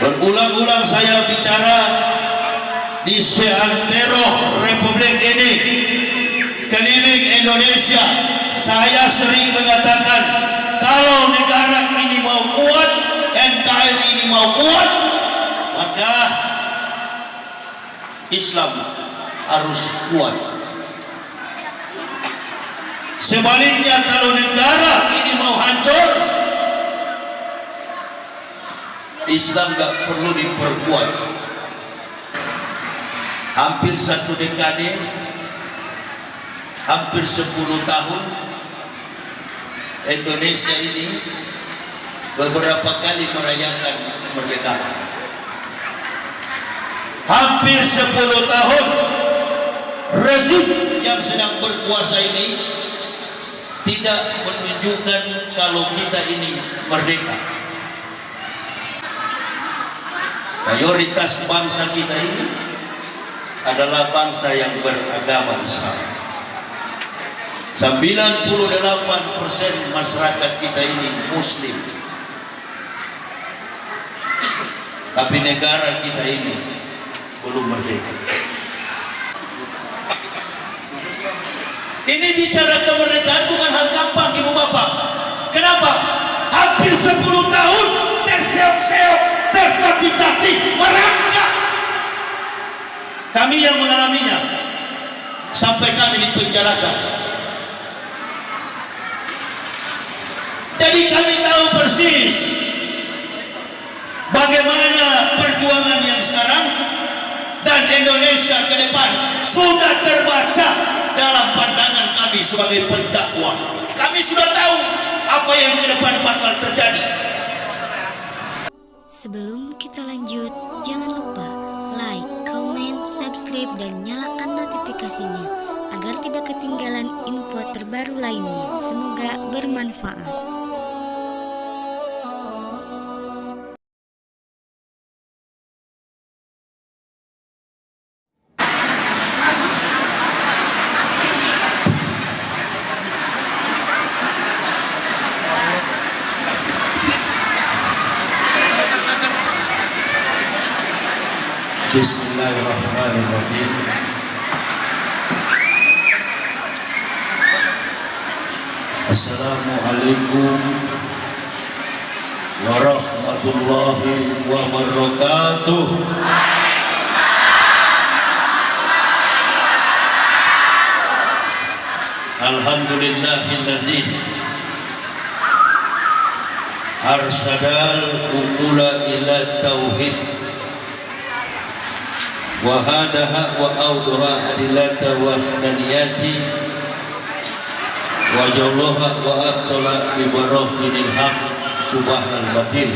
Berulang-ulang saya bicara di seantero Republik ini, keliling Indonesia, saya sering mengatakan kalau negara ini mau kuat, NKRI ini mau kuat, maka Islam harus kuat. Sebaliknya kalau negara ini mau hancur, Islam gak perlu diperkuat. Hampir 1 dekade, hampir 10 tahun, Indonesia ini beberapa kali merayakan kemerdekaan. Hampir 10 tahun rezim yang sedang berkuasa ini tidak menunjukkan kalau kita ini merdeka. Mayoritas bangsa kita ini adalah bangsa yang beragama Islam. 98% masyarakat kita ini Muslim. Tapi negara kita ini belum merdeka. Ini bicara kemerdekaan bukan hal gampang, ibu bapak. Kenapa? Hampir 10 tahun terseok-seok, tertati-tati, merangkak. Kami yang mengalaminya sampai kami dipenjarakan. Jadi kami tahu persis bagaimana perjuangan yang sekarang dan Indonesia ke depan sudah terbaca dalam pandangan kami sebagai pendakwah. Kami sudah tahu apa yang ke depan bakal terjadi. Sebelum kita lanjut, jangan lupa like, comment, subscribe, dan nyalakan notifikasinya agar tidak ketinggalan info terbaru lainnya. Semoga bermanfaat. Bismillahirrahmanirrahim. Assalamualaikum warahmatullahi wabarakatuh. Alhamdulillahilladzi arsadal uqula ila tauhid wa hadaha wa awdaha adillata wa khdaniyati wa jallaha wa abtala bi barahinil haq subhanal batil.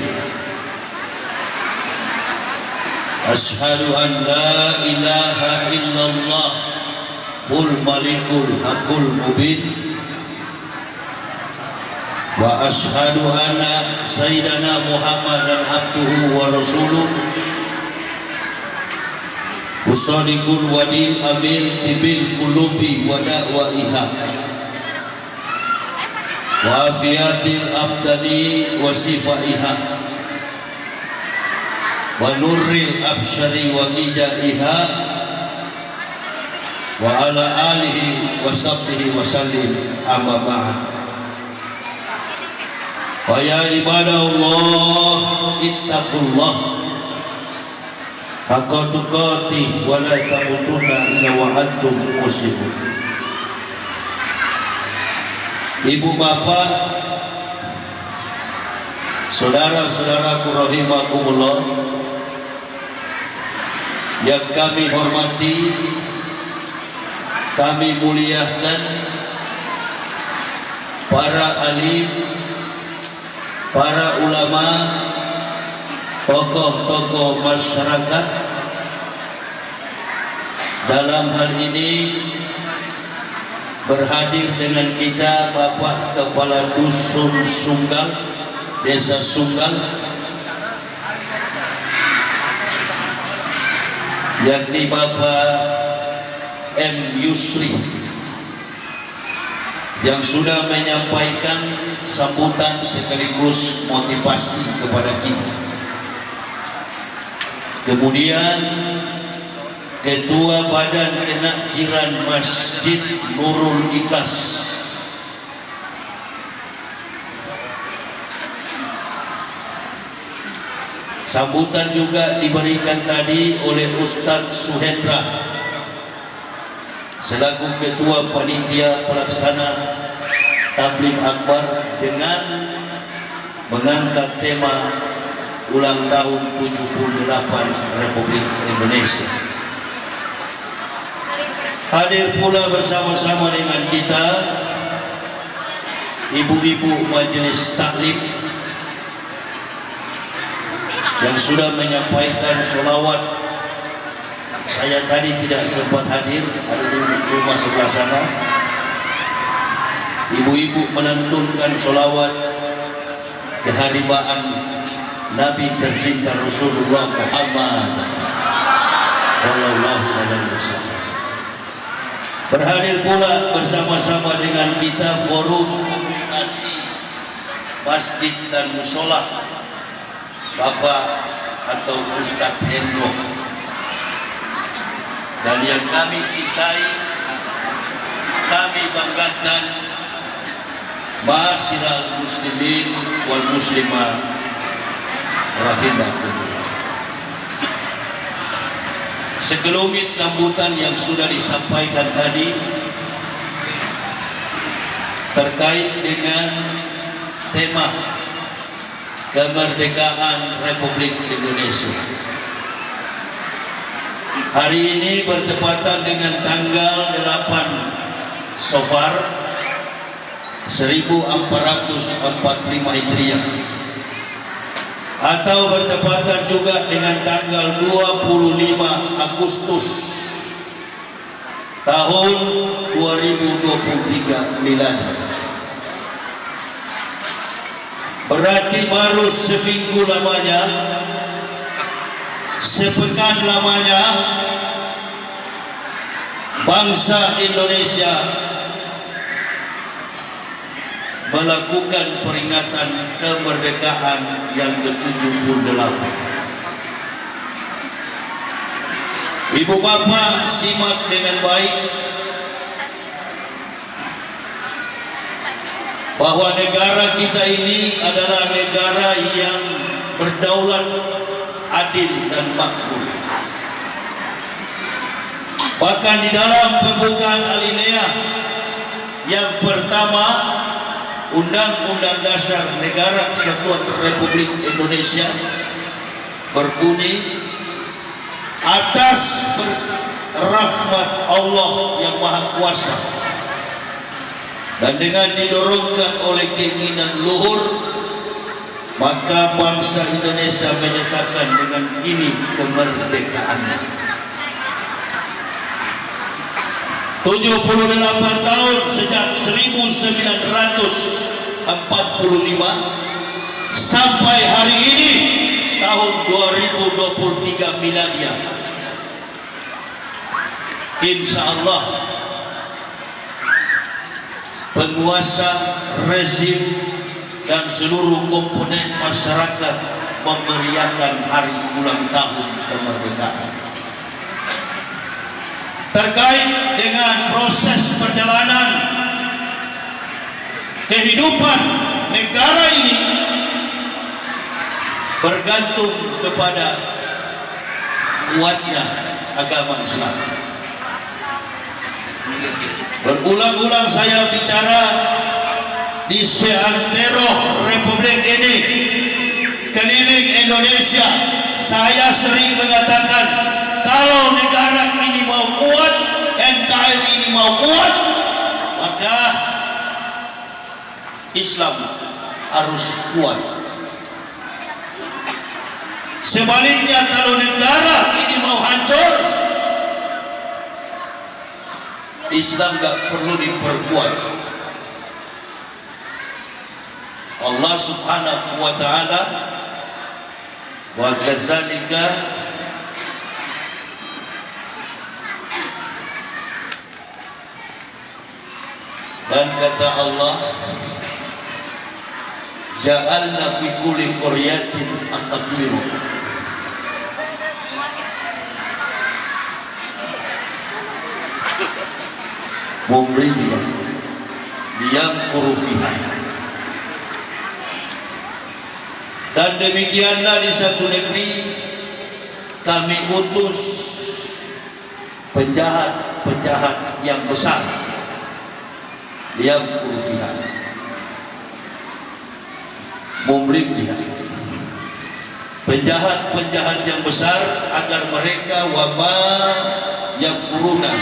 Ashhadu an la ilaha illallah mul malikul hakul mubin wa ashhadu anna sayyidana Muhammadan abduhu wa rasuluh Usadikul wadil amil tibil kulubi wa da'waiha wa afiyatil abdani wa sifaiha wa nurril absyari wa gijaiha wa ala alihi wa sahbihi wa sallim amma ba'd. Wa ya ibadallah ittaqullah haqqa tuqatih wa la tamutunna illa wa antum muslimun. Ibu bapak, saudara-saudaraku rahimakumullah yang kami hormati, kami muliakan para alim, para ulama, tokoh-tokoh masyarakat. Dalam hal ini berhadir dengan kita Bapak Kepala Dusun Sunggal, Desa Sunggal, yakni Bapak M. Yusri, yang sudah menyampaikan sambutan sekaligus motivasi kepada kita. Kemudian Ketua Badan Kenakjiran Masjid Nurul Ikhlas. Sambutan juga diberikan tadi oleh Ustadz Suhendra selaku Ketua Panitia Pelaksana Tabligh Akbar dengan mengangkat tema ulang tahun 78 Republik Indonesia. Hadir pula bersama-sama dengan kita ibu-ibu majelis taklim yang sudah menyampaikan sholawat. Saya tadi tidak sempat hadir, ada di rumah sebelah sana. Ibu-ibu melantunkan sholawat keharibaan Nabi tercinta Rasulullah Muhammad sallallahu alaihi wasallam. Berhadir pula bersama-sama dengan kita forum komunikasi masjid dan musola, Bapak atau Ustadz Hendro, dan yang kami cintai, kami banggakan, Ma'asyiral muslimin wal muslimah rahimakumullah. Sekelumit sambutan yang sudah disampaikan tadi terkait dengan tema kemerdekaan Republik Indonesia. Hari ini bertepatan dengan tanggal 8 Safar 1445 Hijriah, atau bertepatan juga dengan tanggal 25 Agustus tahun 2023 miladi. Berarti baru seminggu lamanya, sepekan lamanya bangsa Indonesia melakukan peringatan kemerdekaan yang ke-78. Ibu bapak simak dengan baik bahwa negara kita ini adalah negara yang berdaulat, adil dan makmur. Bahkan di dalam pembukaan alinea yang pertama Undang-Undang Dasar Negara Kesatuan Republik Indonesia berbunyi, atas rahmat Allah yang Maha Kuasa dan dengan didorongkan oleh keinginan luhur, maka bangsa Indonesia menyatakan dengan ini kemerdekaannya. 78 tahun sejak 1945 sampai hari ini tahun 2023 miladiah. Insya Allah penguasa, rezim dan seluruh komponen masyarakat memeriahkan hari ulang tahun kemerdekaan. Terkait dengan proses perjalanan kehidupan negara ini bergantung kepada kuatnya agama Islam. Berulang-ulang saya bicara di seantero Republik ini, keliling Indonesia, saya sering mengatakan, kalau negara ini mau kuat, NKRI ini mau kuat, maka Islam harus kuat. Sebaliknya, kalau negara ini mau hancur, Islam gak perlu diperkuat. Allah Subhanahu wa ta'ala wa kadzalika dan kata Allah, ja'alna fi kulli qaryatin aqdiru mumridia yang kurufihan. Dan demikianlah di satu negeri kami utus penjahat-penjahat yang besar, yang kurufihan, mumridia, penjahat-penjahat yang besar, agar mereka wama yang kuruna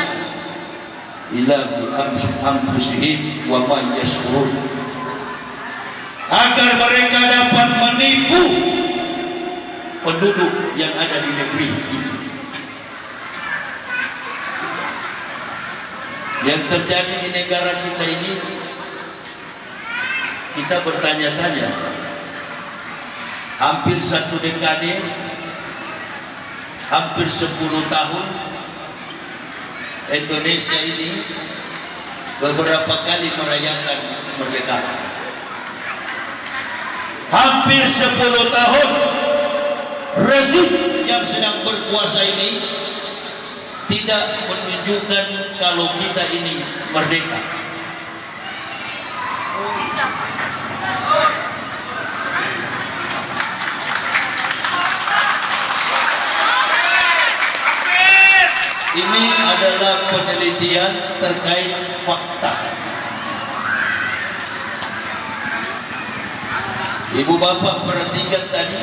ila bi anfusihim wa ma yashurun, agar mereka dapat menipu penduduk yang ada di negeri itu. Yang terjadi di negara kita ini, kita bertanya-tanya, hampir 1 dekade, hampir 10 tahun Indonesia ini beberapa kali merayakan kemerdekaan. Hampir 10 tahun rezim yang sedang berkuasa ini tidak menunjukkan kalau kita ini merdeka. Ini adalah penelitian terkait fakta. Ibu bapak perhatikan tadi,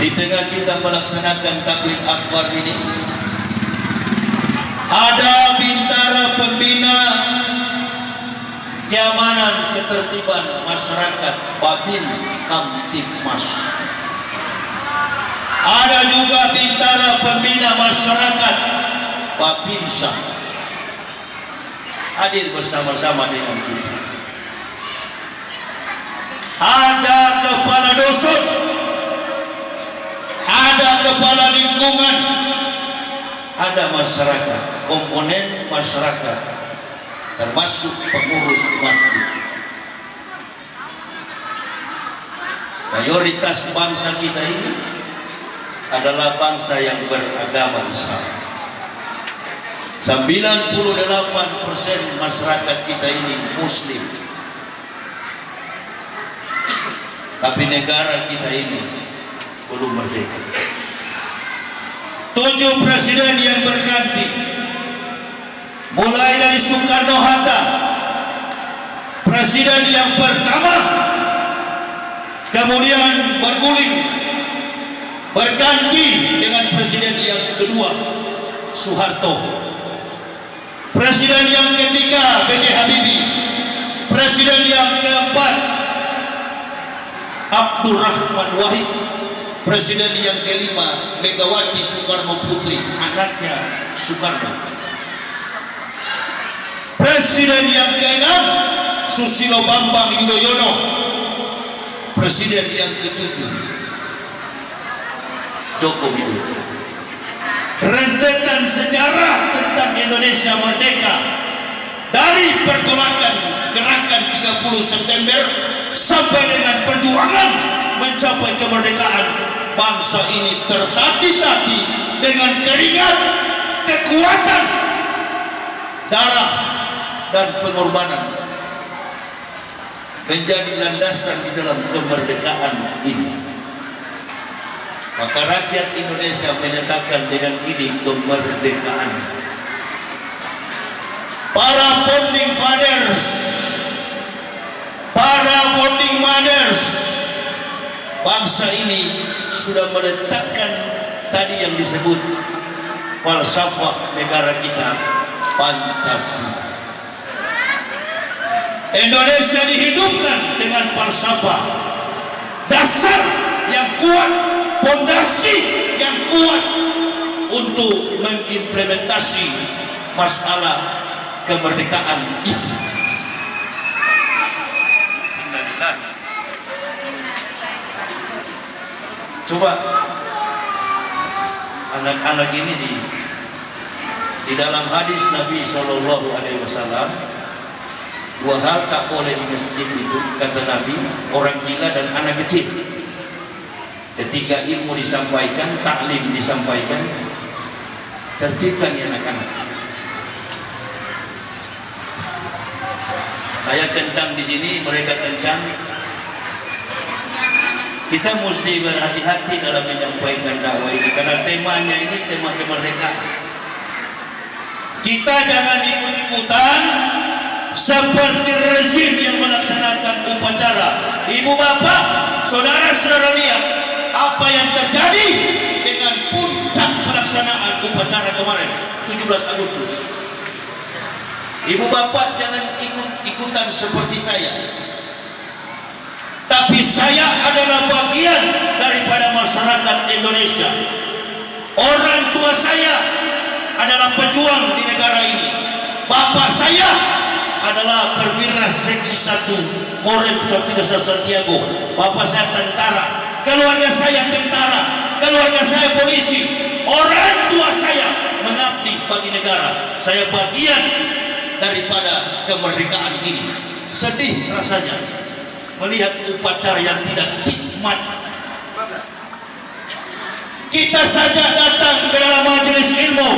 di tengah kita melaksanakan takbir akbar ini, ada bintara pembina keamanan ketertiban masyarakat Babin Kamtibmas. Ada juga bintara pembina masyarakat Babinsa hadir bersama-sama dengan kita. Ada kepala dusun, ada kepala lingkungan, ada masyarakat, komponen masyarakat, termasuk pengurus masjid. Mayoritas bangsa kita ini adalah bangsa yang beragama Islam. 98% masyarakat kita ini Muslim. Tapi negara kita ini belum merdeka. 7 presiden yang berganti, mulai dari Soekarno-Hatta, presiden yang pertama, kemudian berguling, berganti dengan presiden yang kedua, Soeharto, presiden yang ketiga, B.J. Habibie, presiden yang keempat, Abdurrahman Wahid, presiden yang kelima, Megawati Soekarno Putri, anaknya Soekarno, presiden yang keenam, Susilo Bambang Yudhoyono, presiden yang ketujuh, Joko Widodo. Rentetan sejarah tentang Indonesia merdeka, dari pergolakan gerakan 30 September sampai dengan perjuangan mencapai kemerdekaan, bangsa ini tertati-tati dengan keringat, kekuatan, darah, dan pengorbanan menjadi landasan di dalam kemerdekaan ini. Maka rakyat Indonesia menyatakan dengan ini kemerdekaan. Para founding fathers, para founding mothers, bangsa ini sudah meletakkan tadi yang disebut falsafah negara kita, Pancasila. Indonesia dihidupkan dengan falsafah, dasar yang kuat, fondasi yang kuat untuk mengimplementasi masalah kemerdekaan itu. Coba anak-anak ini di dalam hadis Nabi SAW, 2 hal tak boleh di masjid itu, kata Nabi, orang gila dan anak kecil. Ketika ilmu disampaikan, taklim disampaikan, Tertibkan ya anak-anak. Saya kencang di sini, mereka kencang. Kita mesti berhati-hati dalam menyampaikan dakwah ini karena temanya ini tema kemerdekaan. Kita jangan ikut-ikutan seperti rezim yang melaksanakan upacara. Ibu bapak, saudara-saudara lihat apa yang terjadi dengan puncak pelaksanaan upacara kemarin 17 Agustus. Ibu bapak jangan ikut-ikutan seperti saya. Tapi saya adalah bagian daripada masyarakat Indonesia. Orang tua saya adalah pejuang di negara ini. Bapak saya adalah perwira seksi 1 Korem Saptikas Santiago. Bapak saya tentara, keluarga saya tentara, keluarga saya polisi. Orang tua saya mengabdi bagi negara. Saya bagian daripada kemerdekaan ini. Sedih rasanya melihat upacara yang tidak hikmat. Kita saja datang ke dalam majelis ilmu,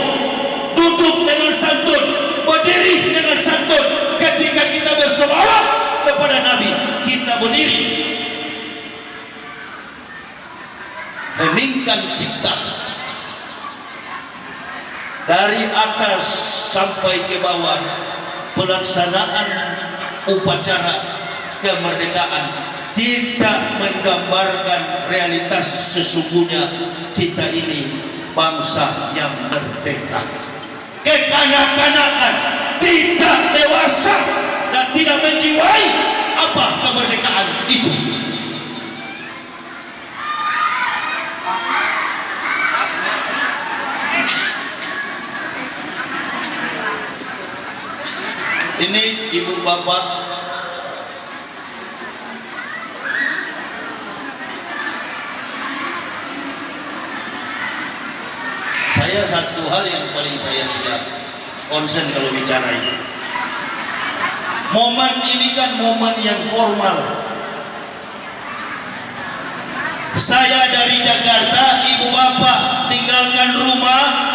duduk dengan santun, berdiri dengan santun. Ketika kita bersolawat kepada Nabi, kita berdiri. Heningkan cipta dari atas sampai ke bawah. Pelaksanaan upacara kemerdekaan tidak menggambarkan realitas sesungguhnya kita ini bangsa yang merdeka. Kekanak-kanakan, tidak dewasa dan tidak menjiwai apa kemerdekaan itu. Ini ibu bapak, saya satu hal yang paling saya tidak konsen kalau bicara itu. Momen ini kan momen yang formal. Saya dari Jakarta, ibu bapak tinggalkan rumah.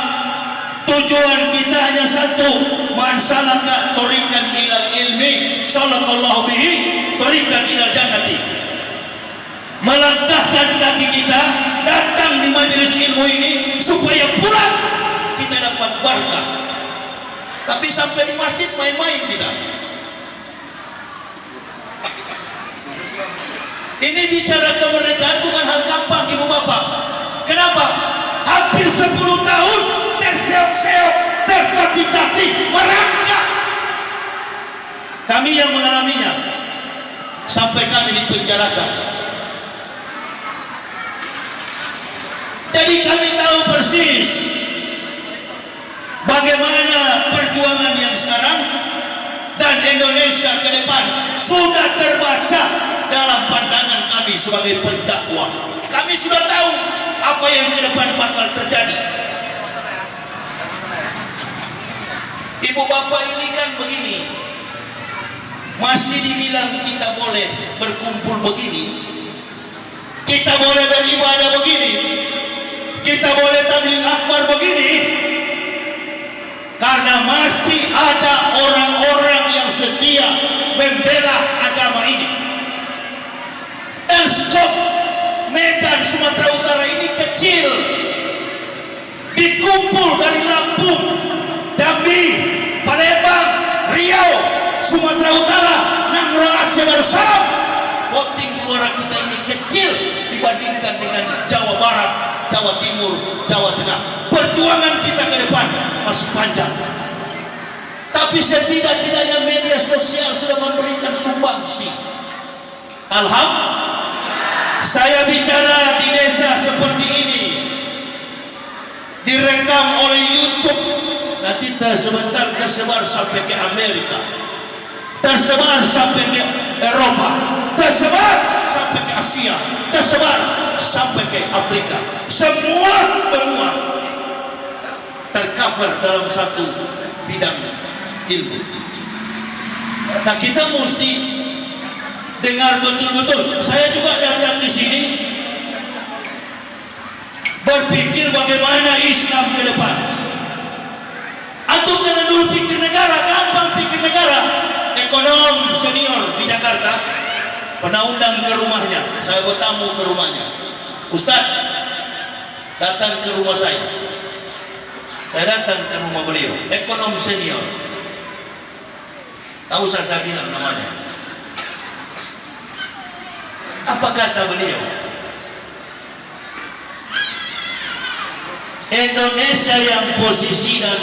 Tujuan kita hanya satu, man salaka tariqan ilal ilmi sallallahu bihi tariqan ilal jannati. Melangkahkan kaki kita datang di majelis ilmu ini supaya pulang kita dapat berkah. Tapi sampai di masjid main-main kita. Ini bicara kemerdekaan bukan hal gampang ibu bapak. Kenapa? Hampir 10 tahun terseok-seok, tertati-tati, merangkak. Kami yang mengalaminya sampai kami dipenjarakan. Jadi kami tahu persis bagaimana perjuangan yang sekarang dan Indonesia ke depan sudah terbaca dalam pandangan kami sebagai pendakwah. Kami sudah tahu apa yang ke depan bakal terjadi. Ibu bapak ini kan begini, masih dibilang kita boleh berkumpul begini, kita boleh beribadah begini, kita boleh tabligh akbar begini, karena masih ada orang-orang yang setia membela agama ini. Dan skop Medan Sumatera Utara ini kecil, dikumpul dari Lampung, Jambi, Palembang, Riau, Sumatera Utara, Nangro, Aceh, Darussalam. Voting suara kita ini kecil dibandingkan dengan Jawa Barat, Jawa Timur, Jawa Tengah. Perjuangan kita ke depan masih panjang. Tapi setidak-tidaknya media sosial sudah memberikan sumbangsi. Alhamdulillah. Saya bicara di desa seperti ini, direkam oleh YouTube, nanti sebentar tersebar sampai ke Amerika, tersebar sampai ke Eropa, tersebar sampai ke Asia, tersebar sampai ke Afrika. Semua benua tercover dalam satu bidang ilmu. Nah, kita mesti dengar betul-betul. Saya juga datang di sini berpikir bagaimana Islam ke depan. Antum jangan dulu pikir negara, gampang pikir negara. Ekonom senior di Jakarta pernah undang ke rumahnya, saya bertamu ke rumahnya. Ustadz, datang ke rumah saya datang ke rumah beliau, ekonom senior. Tahu saya bilang namanya. Apa kata beliau? Indonesia yang posisi dan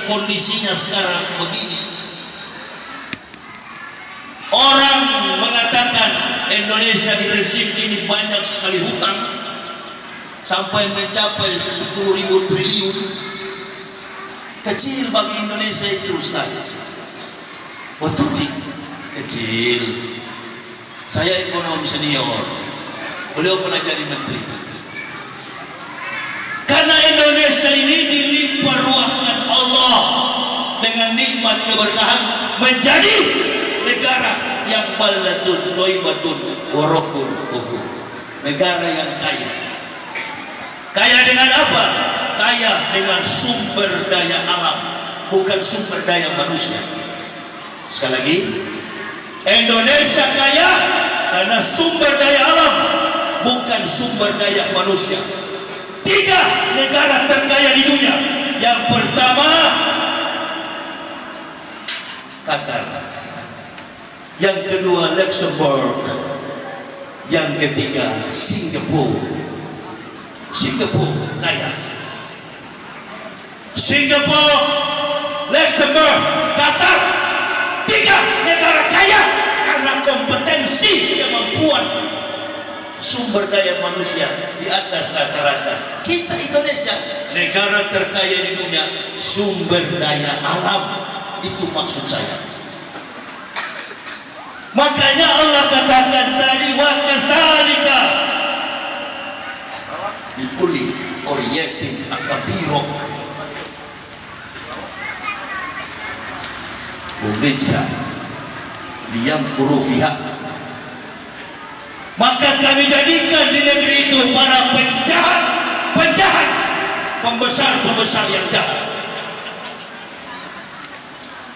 kondisinya sekarang begini, orang mengatakan Indonesia di rezim ini banyak sekali hutang sampai mencapai 10.000 triliun. Kecil bagi Indonesia itu, Ustaz. Betul, kecil. Saya ekonom senior, beliau pernah jadi menteri. Karena Indonesia ini dilimpah ruahkan Allah dengan nikmat keberkahan menjadi negara yang baldatun thayyibatun wa rabbun ghafur. Negara yang kaya. Kaya dengan apa? Kaya dengan sumber daya alam, bukan sumber daya manusia. Sekali lagi, Indonesia kaya karena sumber daya alam, bukan sumber daya manusia. 3 negara terkaya di dunia. Yang pertama Qatar, yang kedua Luxembourg, yang ketiga Singapura. Singapura kaya. Singapura, Luxembourg, Qatar, 3 negara kaya karena kompetensi, kemampuan, sumber daya manusia di atas rata-rata. Kita Indonesia negara terkaya di dunia, sumber daya alam, itu maksud saya. Makanya Allah katakan tadi, wa kasalika fi kulli qaryatin akabiro Indonesia liyamkuru fiha. Maka kami jadikan di negeri itu para penjahat, pembesar yang jahat.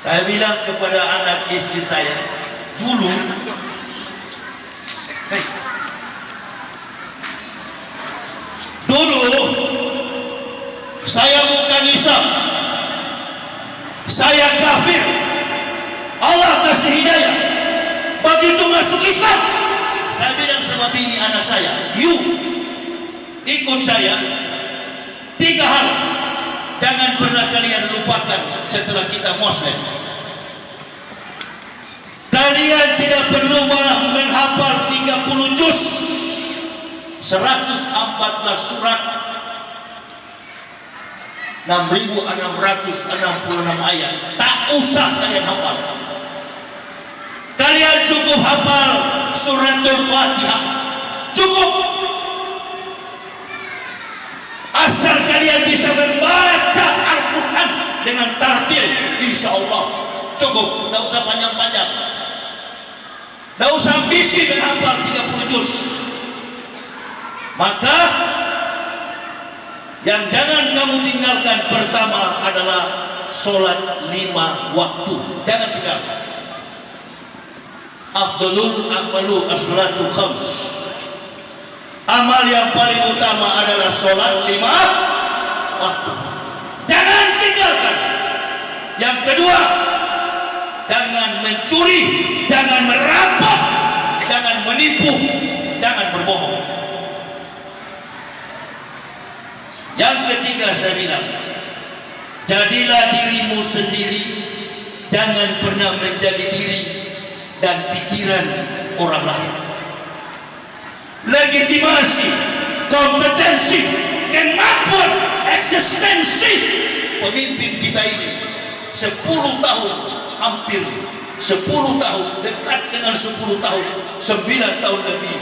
Saya bilang kepada anak istri saya dulu, saya bukan Islam, saya kafir. Allah kasih hidayah, begitu masuk Islam, saya bilang sama bini anak saya, you ikut saya 3 hal jangan pernah kalian lupakan setelah kita Muslim. Kalian tidak perlu menghafal 30 juz, 114 surat, 6.666 ayat. Tak usah kalian hafal. Kalian cukup hafal suratul Fatihah, cukup. Asal kalian bisa membaca Al-Quran dengan tartil, insya Allah cukup. Tidak usah panjang-panjang, tidak usah ambisi menghafal 30 juz. Maka yang jangan kamu tinggalkan pertama adalah sholat 5 waktu. Jangan tinggalkan. Afdalul amalu as-salatul khams. Amal yang paling utama adalah sholat 5 waktu. Jangan tinggalkan. Yang kedua, jangan mencuri, jangan merampok, jangan menipu, jangan berbohong. Yang ketiga saya bilang, jadilah dirimu sendiri, jangan pernah menjadi diri dan pikiran orang lain. Legitimasi, kompetensi, kemampuan, eksistensi pemimpin kita ini 10 tahun, hampir 10 tahun, dekat dengan 10 tahun, 9 tahun lebih,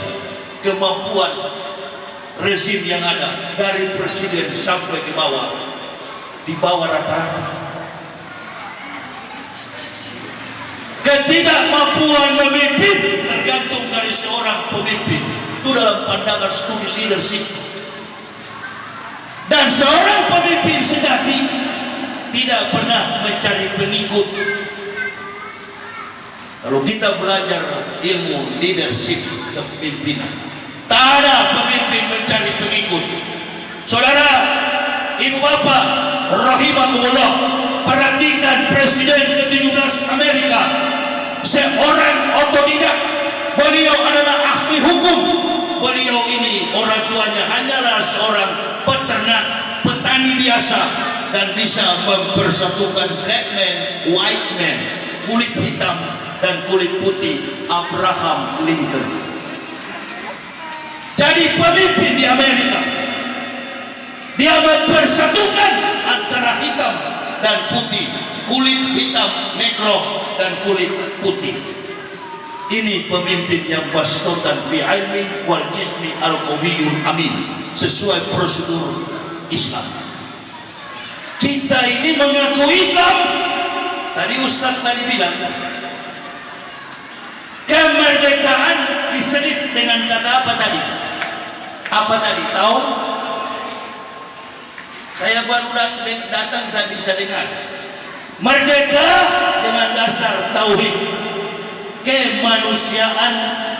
kemampuan rezim yang ada dari presiden sampai ke bawah, di bawah rata-rata. Ketidakmampuan memimpin tergantung dari seorang pemimpin. Itu dalam pandangan studi leadership. Dan seorang pemimpin sejati tidak pernah mencari pengikut. Kalau kita belajar ilmu leadership kepemimpinan, tak ada pemimpin mencari pengikut. Saudara, ibu bapak, rahimakumullah, perhatikan Presiden ke-17 Amerika, seorang otodidak. Beliau adalah ahli hukum. Beliau ini orang tuanya hanyalah seorang peternak, petani biasa, dan bisa mempersatukan black man, white man, kulit hitam dan kulit putih, Abraham Lincoln. Jadi pemimpin di Amerika, dia mempersatukan antara hitam dan putih, kulit hitam, negro, dan kulit putih. Ini pemimpin yang bastotan fi ilmi wal jismi al qawiyul amin, sesuai prosedur Islam. Kita ini mengaku Islam. Tadi Ustaz tadi bilang, kemerdekaan diselip dengan kata apa tadi? Apa tadi? Tahu? Saya baru datang, saya bisa dengar. Merdeka dengan dasar tauhid, kemanusiaan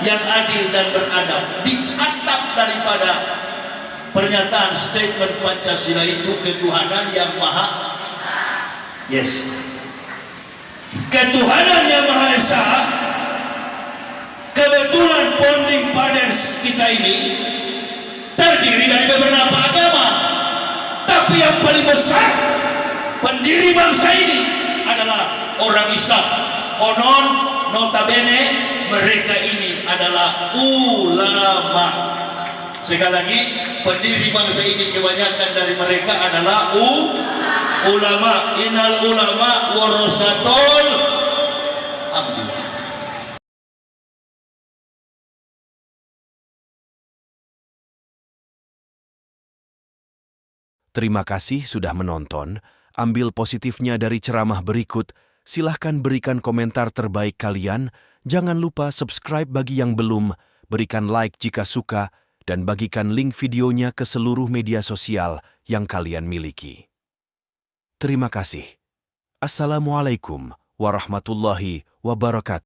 yang adil dan beradab, di atap daripada pernyataan statement Pancasila itu ketuhanan yang maha, yes, ketuhanan yang maha esa. Kebetulan founding fathers kita ini terdiri dari beberapa agama, tapi yang paling besar pendiri bangsa ini adalah orang Islam. Konon notabene mereka ini adalah ulama. Sekali lagi, pendiri bangsa ini kebanyakan dari mereka adalah ulama. Innal ulama warasatul anbiya. Terima kasih sudah menonton. Ambil positifnya dari ceramah berikut. Silahkan berikan komentar terbaik kalian. Jangan lupa subscribe bagi yang belum, berikan like jika suka, dan bagikan link videonya ke seluruh media sosial yang kalian miliki. Terima kasih. Assalamualaikum warahmatullahi wabarakatuh.